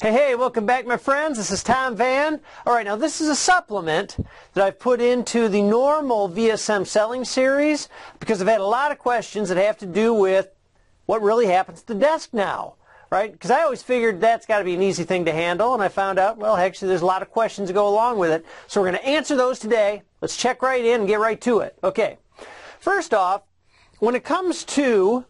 Hey, welcome back, my friends. This is Tom Van. All right, now this is a supplement that I've put into the normal VSM selling series because I've had a lot of questions that have to do with what really happens to the desk now, right? Because I always figured that's got to be an easy thing to handle, and I found out, well, actually, there's a lot of questions that go along with it. So we're going to answer those today. Let's check right in and get right to it. Okay, first off, when it comes to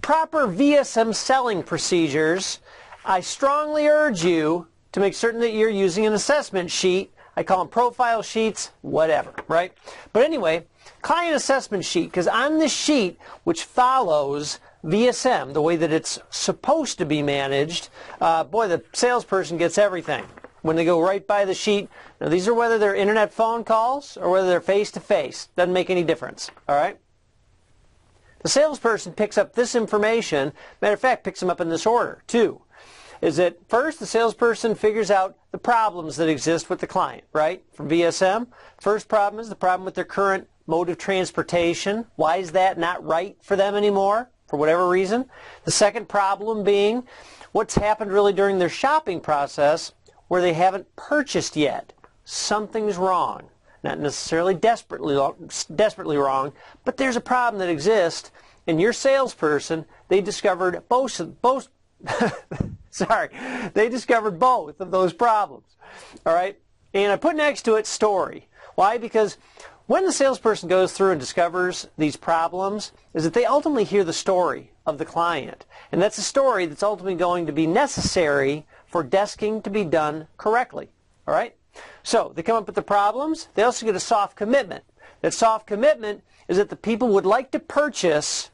proper VSM selling procedures, I strongly urge you to make certain that you're using an assessment sheet. I call them profile sheets, whatever, right? But anyway, client assessment sheet, because on this sheet, which follows VSM, the way that it's supposed to be managed, boy, the salesperson gets everything when they go right by the sheet. Now, these are whether they're internet phone calls or whether they're face-to-face. Doesn't make any difference, all right? The salesperson picks up this information, matter of fact, picks them up in this order, too. Is that first the salesperson figures out the problems that exist with the client, right? From VSM, first problem is the problem with their current mode of transportation. Why is that not right for them anymore, for whatever reason? The second problem being what's happened really during their shopping process where they haven't purchased yet. Something's wrong. Not necessarily desperately wrong, but there's a problem that exists, and your salesperson, they discovered they discovered both of those problems. All right? And I put next to it story. Why? Because when the salesperson goes through and discovers these problems, is that they ultimately hear the story of the client. And that's a story that's ultimately going to be necessary for desking to be done correctly. All right? So they come up with the problems. They also get a soft commitment. That soft commitment is that the people would like to purchase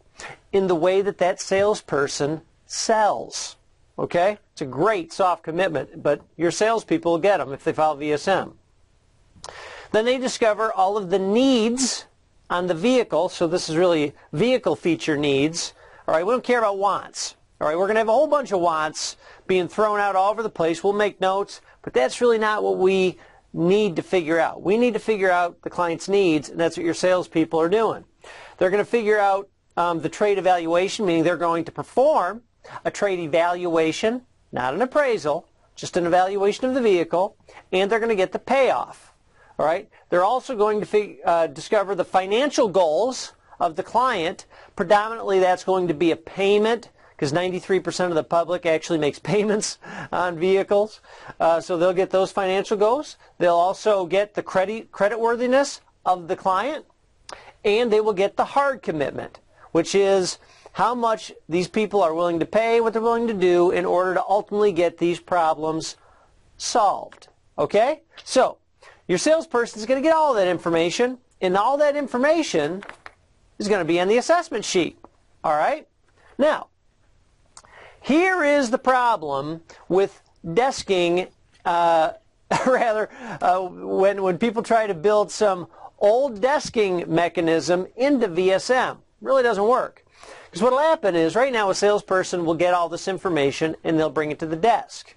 in the way that that salesperson sells. Okay? It's a great soft commitment, but your salespeople will get them if they follow VSM. Then they discover all of the needs on the vehicle. So this is really vehicle feature needs. All right, we don't care about wants. All right, we're going to have a whole bunch of wants being thrown out all over the place. We'll make notes, but that's really not what we need to figure out. We need to figure out the client's needs, and that's what your salespeople are doing. They're going to figure out the trade evaluation, meaning they're going to perform a trade evaluation, not an appraisal, just an evaluation of the vehicle, and they're going to get the payoff. All right? They're also going to discover the financial goals of the client. Predominantly, that's going to be a payment, because 93% of the public actually makes payments on vehicles. So they'll get those financial goals. They'll also get the creditworthiness of the client, and they will get the hard commitment, which is how much these people are willing to pay, what they're willing to do in order to ultimately get these problems solved. Okay? So, your salesperson is going to get all that information, and all that information is going to be on the assessment sheet. All right? Now, here is the problem with desking, when people try to build some old desking mechanism into VSM. It really doesn't work. Because what will happen is right now a salesperson will get all this information and they'll bring it to the desk.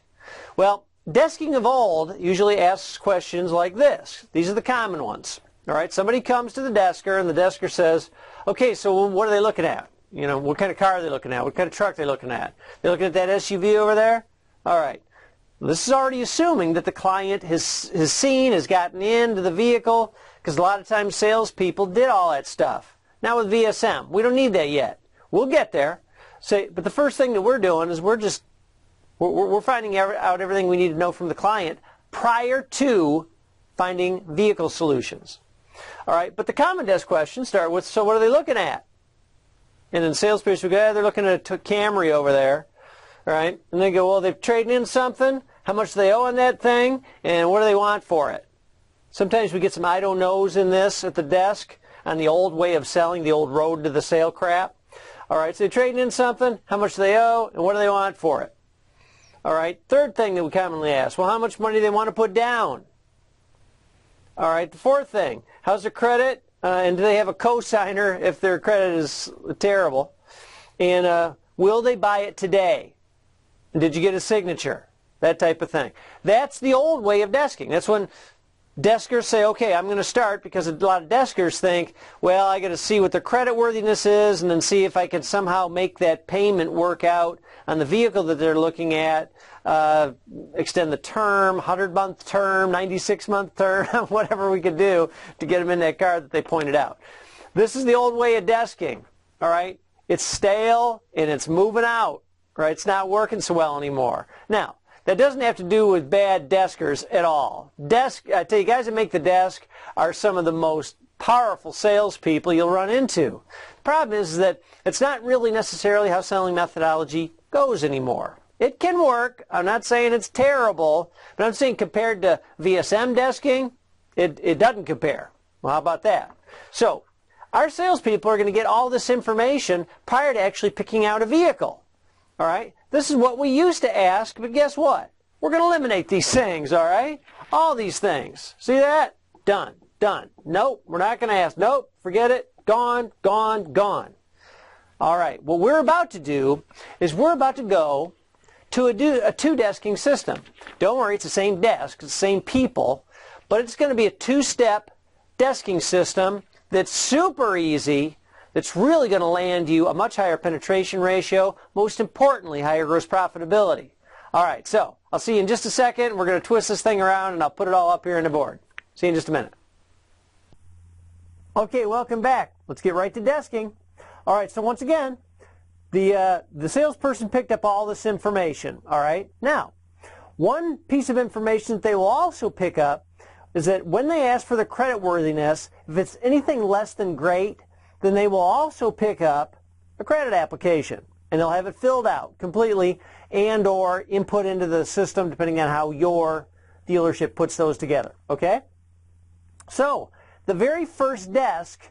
Well, desking of old usually asks questions like this. These are the common ones. All right, somebody comes to the desker and the desker says, okay, so what are they looking at? You know, what kind of car are they looking at? What kind of truck are they looking at? They're looking at that SUV over there? All right. This is already assuming that the client has seen, has gotten into the vehicle, because a lot of times salespeople did all that stuff. Now with VSM, we don't need that yet. We'll get there. But the first thing that we're doing is we're finding out everything we need to know from the client prior to finding vehicle solutions. All right, but the common desk questions start with, so what are they looking at? And then salespeople go, they're looking at a Camry over there. All right, and they go, well, they're trading in something. How much do they owe on that thing? And what do they want for it? Sometimes we get some I don't knows in this at the desk on the old way of selling, the old road to the sale crap. All right, so they're trading in something, how much do they owe, and what do they want for it? All right, third thing that we commonly ask, well, how much money do they want to put down? All right, the fourth thing, how's their credit, and do they have a cosigner if their credit is terrible? And will they buy it today? And did you get a signature? That type of thing. That's the old way of desking. That's when deskers say, okay, I'm going to start, because a lot of deskers think, well, I got to see what their credit worthiness is and then see if I can somehow make that payment work out on the vehicle that they're looking at, extend the term, 100-month term, 96-month term, whatever we could do to get them in that car that they pointed out. This is the old way of desking, all right? It's stale and it's moving out, right? It's not working so well anymore. Now, that doesn't have to do with bad deskers at all. I tell you, guys that make the desk are some of the most powerful salespeople you'll run into. The problem is that it's not really necessarily how selling methodology goes anymore. It can work. I'm not saying it's terrible, but I'm saying compared to VSM desking, it doesn't compare. Well, how about that? So, our salespeople are going to get all this information prior to actually picking out a vehicle. All right? This is what we used to ask, but guess what? We're going to eliminate these things, all right? All these things. See that? Done. Done. Nope, we're not going to ask. Nope, forget it. Gone, gone, gone. All right, what we're about to do is we're about to go to a two-desking system. Don't worry, it's the same desk, it's the same people, but it's going to be a two-step desking system that's super easy, that's really going to land you a much higher penetration ratio, most importantly, higher gross profitability. All right, so I'll see you in just a second. We're going to twist this thing around, and I'll put it all up here on the board. See you in just a minute. Okay, welcome back. Let's get right to desking. All right, so once again, the salesperson picked up all this information. All right, now, one piece of information that they will also pick up is that when they ask for the credit worthiness, if it's anything less than great, then they will also pick up a credit application, and they'll have it filled out completely and or input into the system depending on how your dealership puts those together. Okay? So, the very first desk,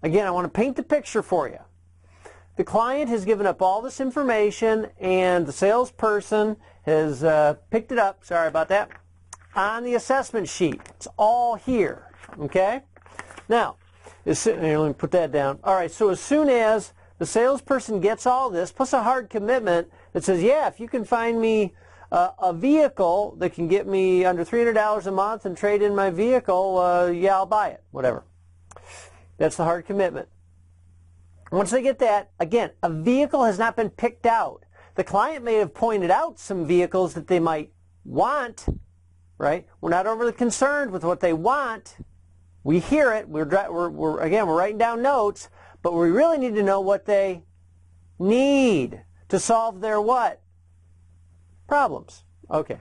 again, I want to paint the picture for you. The client has given up all this information, and the salesperson has picked it up, sorry about that, on the assessment sheet. It's all here, okay? Now, here, let me put that down. All right, so as soon as the salesperson gets all this, plus a hard commitment that says, yeah, if you can find me a vehicle that can get me under $300 a month and trade in my vehicle, yeah, I'll buy it, whatever. That's the hard commitment. Once they get that, again, a vehicle has not been picked out. The client may have pointed out some vehicles that they might want, right? We're not overly concerned with what they want. We hear it. We're writing down notes, but we really need to know what they need to solve their what? Problems. Okay.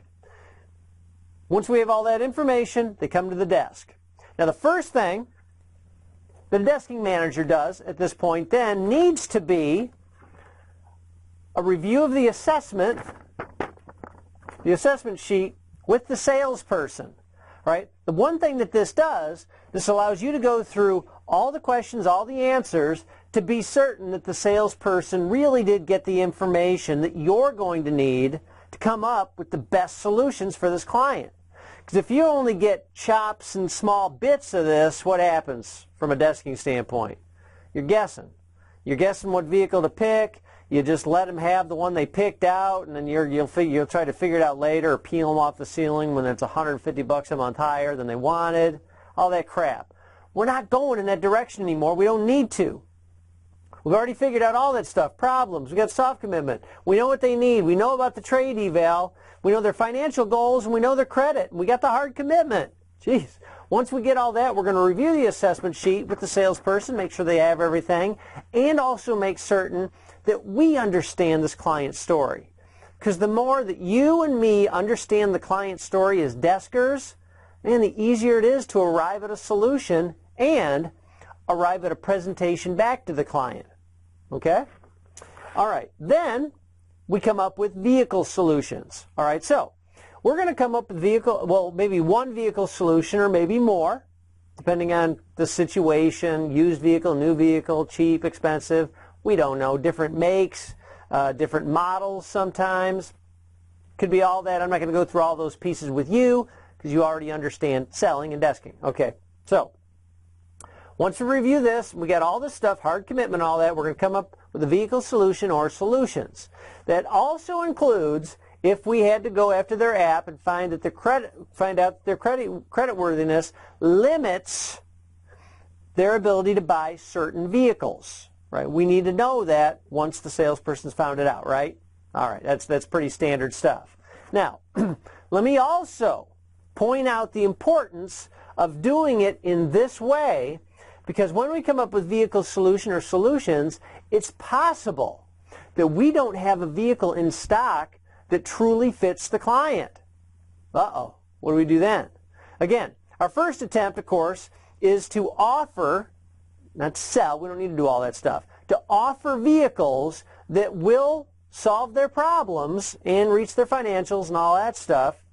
Once we have all that information, they come to the desk. Now, the first thing the desking manager does at this point then needs to be a review of the assessment sheet with the salesperson, right? The one thing that this does, this allows you to go through all the questions, all the answers, to be certain that the salesperson really did get the information that you're going to need to come up with the best solutions for this client. Because if you only get chops and small bits of this, what happens from a desking standpoint? You're guessing. You're guessing what vehicle to pick. You just let them have the one they picked out, and then you'll try to figure it out later or peel them off the ceiling when it's $150 a month higher than they wanted. All that crap. We're not going in that direction anymore. We don't need to. We've already figured out all that stuff. Problems. We've got soft commitment. We know what they need. We know about the trade eval. We know their financial goals, and we know their credit. We got the hard commitment. Jeez. Once we get all that, we're going to review the assessment sheet with the salesperson, make sure they have everything, and also make certain that we understand this client's story. Because the more that you and me understand the client's story as deskers, man, the easier it is to arrive at a solution and arrive at a presentation back to the client. Okay? All right. Then we come up with vehicle solutions. All right. So we're going to come up with maybe one vehicle solution or maybe more, depending on the situation, used vehicle, new vehicle, cheap, expensive. We don't know. Different makes, different models sometimes. Could be all that. I'm not going to go through all those pieces with you because you already understand selling and desking. Okay. So once we review this, we got all this stuff, hard commitment, all that, we're going to come up with a vehicle solution or solutions. That also includes if we had to go after their app and find out their creditworthiness limits their ability to buy certain vehicles, right? We need to know that once the salesperson's found it out, right? All right, that's pretty standard stuff. Now, let me also point out the importance of doing it in this way, because when we come up with vehicle solution or solutions, it's possible that we don't have a vehicle in stock that truly fits the client. Uh-oh, what do we do then? Again, our first attempt, of course, is to offer, not to sell, we don't need to do all that stuff, to offer vehicles that will solve their problems and reach their financials and all that stuff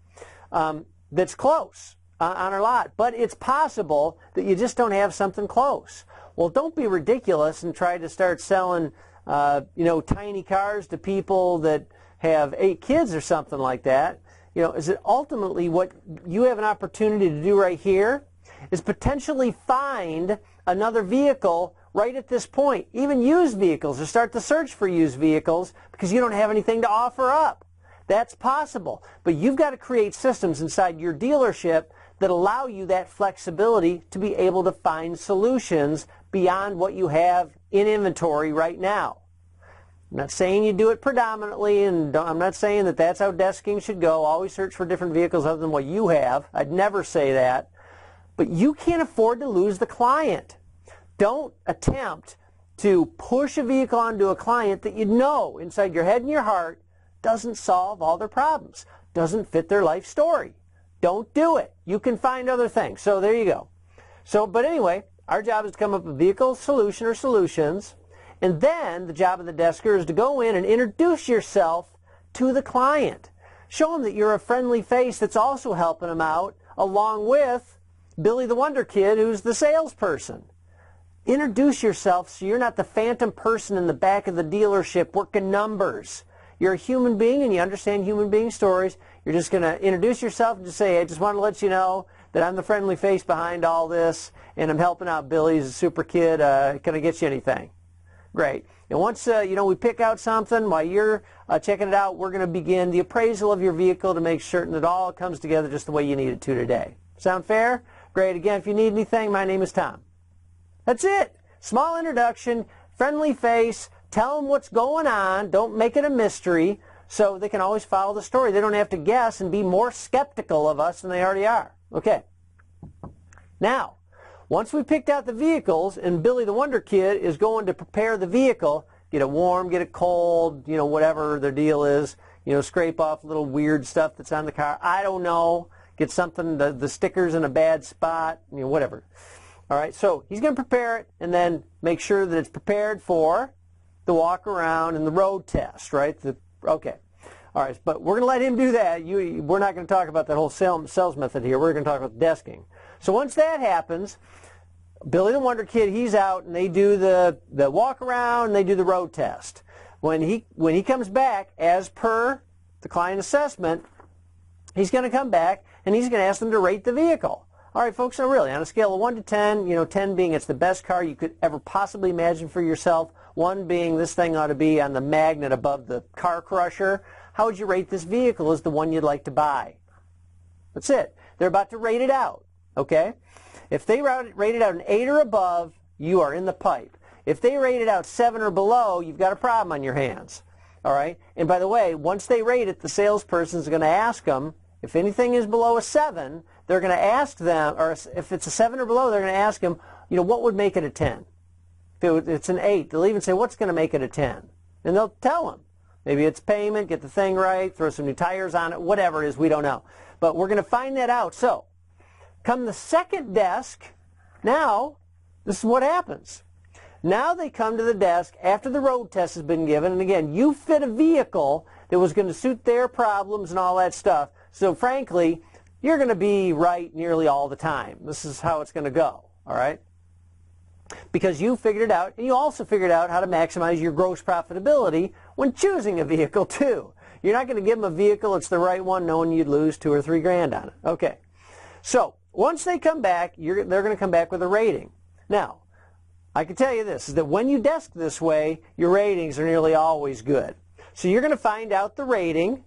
that's close on our lot. But it's possible that you just don't have something close. Well, don't be ridiculous and try to start selling tiny cars to people that have 8 kids or something like that. Is it ultimately what you have an opportunity to do right here is potentially find another vehicle right at this point, even used vehicles, or start the search for used vehicles because you don't have anything to offer up. That's possible. But you've got to create systems inside your dealership that allow you that flexibility to be able to find solutions beyond what you have in inventory right now. I'm not saying you do it predominantly, and I'm not saying that that's how desking should go. Always search for different vehicles other than what you have. I'd never say that. But you can't afford to lose the client. Don't attempt to push a vehicle onto a client that you know inside your head and your heart doesn't solve all their problems, doesn't fit their life story. Don't do it. You can find other things. So there you go. But anyway, our job is to come up with a vehicle solution or solutions, and then the job of the desker is to go in and introduce yourself to the client. Show them that you're a friendly face that's also helping them out, along with Billy the Wonder Kid, who's the salesperson. Introduce yourself so you're not the phantom person in the back of the dealership working numbers. You're a human being and you understand human being stories. You're just going to introduce yourself and just say, I just want to let you know that I'm the friendly face behind all this and I'm helping out Billy. He's a super kid. Can I get you anything? Great. And once we pick out something while you're checking it out, we're going to begin the appraisal of your vehicle to make certain that all comes together just the way you need it to today. Sound fair? Great. Again, if you need anything, my name is Tom. That's it. Small introduction, friendly face, tell them what's going on. Don't make it a mystery so they can always follow the story. They don't have to guess and be more skeptical of us than they already are. Okay. Now, once we picked out the vehicles and Billy the Wonder Kid is going to prepare the vehicle, get it warm, get it cold, whatever their deal is, scrape off little weird stuff that's on the car. I don't know. Get something, the stickers in a bad spot, whatever. All right, so he's going to prepare it and then make sure that it's prepared for the walk around and the road test, right? Okay. All right, but we're going to let him do that. We're not going to talk about that whole sales method here. We're going to talk about desking. So once that happens, Billy the Wonder Kid, he's out and they do the walk around and they do the road test. When he comes back, as per the client assessment, he's going to come back and he's going to ask them to rate the vehicle. All right, folks, so really, on a scale of 1 to 10, 10 being it's the best car you could ever possibly imagine for yourself, 1 being this thing ought to be on the magnet above the car crusher, how would you rate this vehicle as the one you'd like to buy? That's it. They're about to rate it out, okay? If they rate it out an 8 or above, you are in the pipe. If they rate it out 7 or below, you've got a problem on your hands, all right? And by the way, once they rate it, the salesperson is going to ask them, if anything is below a 7, they're going to ask them, or if it's a 7 or below, they're going to ask them, what would make it a 10? If it's an 8, they'll even say, what's going to make it a 10? And they'll tell them. Maybe it's payment, get the thing right, throw some new tires on it, whatever it is, we don't know. But we're going to find that out. So, come the second desk, now, this is what happens. Now they come to the desk after the road test has been given, and again, you fit a vehicle that was going to suit their problems and all that stuff. So frankly, you're going to be right nearly all the time. This is how it's going to go, all right? Because you figured it out, and you also figured out how to maximize your gross profitability when choosing a vehicle too. You're not going to give them a vehicle that's the right one knowing you'd lose $2 or $3 grand on it. Okay. So once they come back, they're going to come back with a rating. Now, I can tell you this, is that when you desk this way, your ratings are nearly always good. So you're going to find out the rating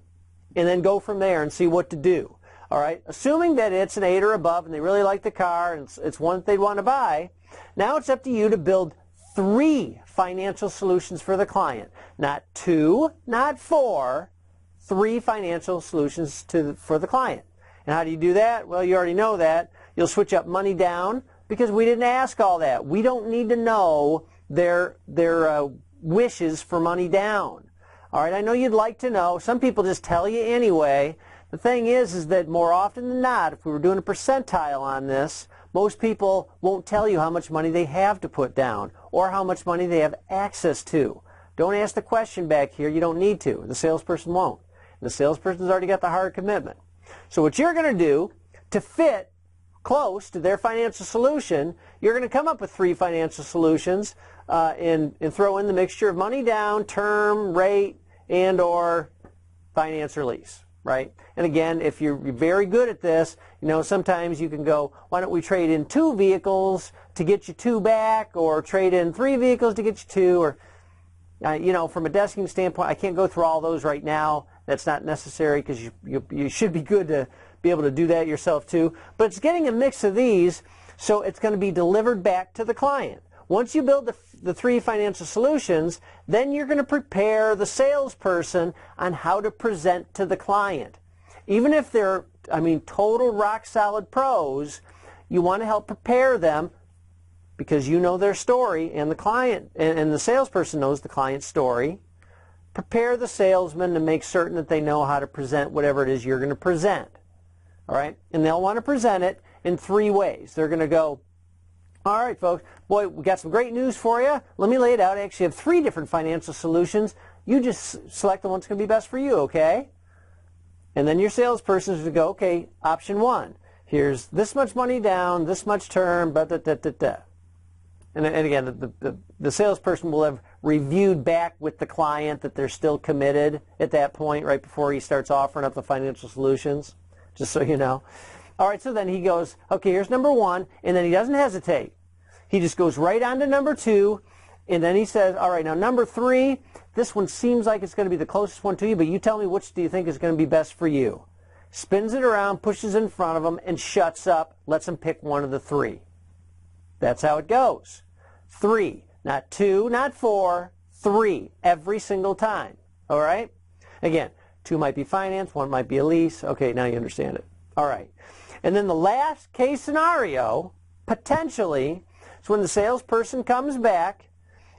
and then go from there and see what to do. All right, assuming that it's an 8 or above and they really like the car and it's one that they want to buy, now it's up to you to build 3 financial solutions for the client. Not 2, not 4, 3 financial solutions for the client. And how do you do that? Well, you already know that. You'll switch up money down because we didn't ask all that. We don't need to know their wishes for money down. All right, I know you'd like to know. Some people just tell you anyway. The thing is that more often than not, if we were doing a percentile on this, most people won't tell you how much money they have to put down or how much money they have access to. Don't ask the question back here. You don't need to. The salesperson won't. The salesperson's already got the hard commitment. So what you're going to do to fit close to their financial solution, you're going to come up with 3 financial solutions and throw in the mixture of money down, term, rate, and or finance or lease. Right? And again, if you're very good at this, you know, sometimes you can go, why don't we trade in 2 vehicles to get you 2 back, or trade in 3 vehicles to get you 2, or, you know, from a desking standpoint, I can't go through all those right now. That's not necessary because you should be good to be able to do that yourself too. But it's getting a mix of these, so it's going to be delivered back to the client. Once you build the 3 financial solutions, then you're going to prepare the salesperson on how to present to the client. Even if they're, total rock solid pros, you want to help prepare them because you know their story and the client and the salesperson knows the client's story. Prepare the salesman to make certain that they know how to present whatever it is you're going to present. All right? And they'll want to present it in 3 ways. They're going to go, all right, folks, boy, we got some great news for you. Let me lay it out. I actually have 3 different financial solutions. You just select the one that's going to be best for you, okay? And then your salesperson is going to go, okay, option 1. Here's this much money down, this much term, da-da-da-da-da. And again, the salesperson will have reviewed back with the client that they're still committed at that point, right before he starts offering up the financial solutions, just so you know. All right, so then he goes, okay, here's number 1, and then he doesn't hesitate. He just goes right on to number 2, and then he says, all right, now number 3, this one seems like it's going to be the closest one to you, but you tell me which do you think is going to be best for you. Spins it around, pushes it in front of him, and shuts up, lets him pick one of the 3. That's how it goes. 3, not 2, not 4, 3, every single time. All right? Again, 2 might be finance, 1 might be a lease. Okay, now you understand it. All right. And then the last case scenario, potentially, is when the salesperson comes back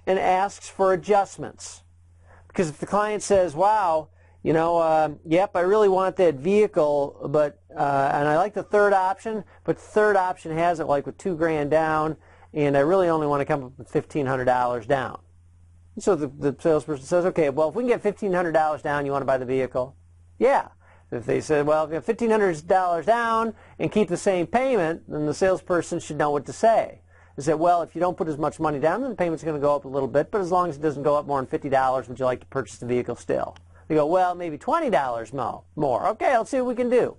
and asks for adjustments. Because if the client says, wow, you know, yep, I really want that vehicle, but and I like the 3rd option, but the 3rd option has it like with $2,000 down, and I really only want to come up with $1,500 down. And so the salesperson says, okay, well, if we can get $1,500 down, you want to buy the vehicle? Yeah. If they said, well, if you have $1,500 down and keep the same payment, then the salesperson should know what to say. They said, well, if you don't put as much money down, then the payment's going to go up a little bit, but as long as it doesn't go up more than $50, would you like to purchase the vehicle still? They go, well, maybe $20 more. Okay, let's see what we can do.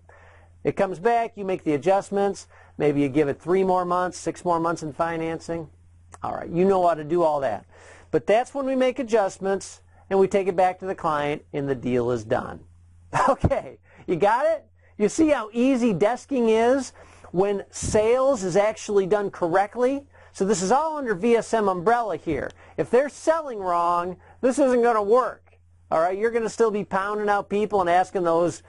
It comes back, you make the adjustments, maybe you give it 3 more months, 6 more months in financing. All right, you know how to do all that. But that's when we make adjustments and we take it back to the client and the deal is done. Okay, you got it? You see how easy desking is when sales is actually done correctly? So this is all under VSM umbrella here. If they're selling wrong, this isn't going to work. All right, you're going to still be pounding out people and asking those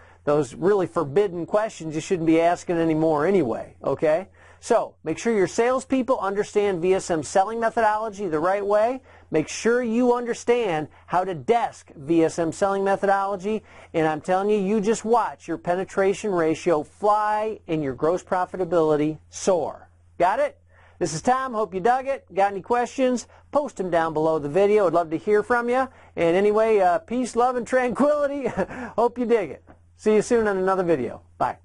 really forbidden questions you shouldn't be asking anymore anyway, okay? So make sure your salespeople understand VSM selling methodology the right way. Make sure you understand how to desk VSM selling methodology. And I'm telling you, you just watch your penetration ratio fly and your gross profitability soar. Got it? This is Tom. Hope you dug it. Got any questions? Post them down below the video. I'd love to hear from you. And anyway, peace, love, and tranquility. Hope you dig it. See you soon on another video. Bye.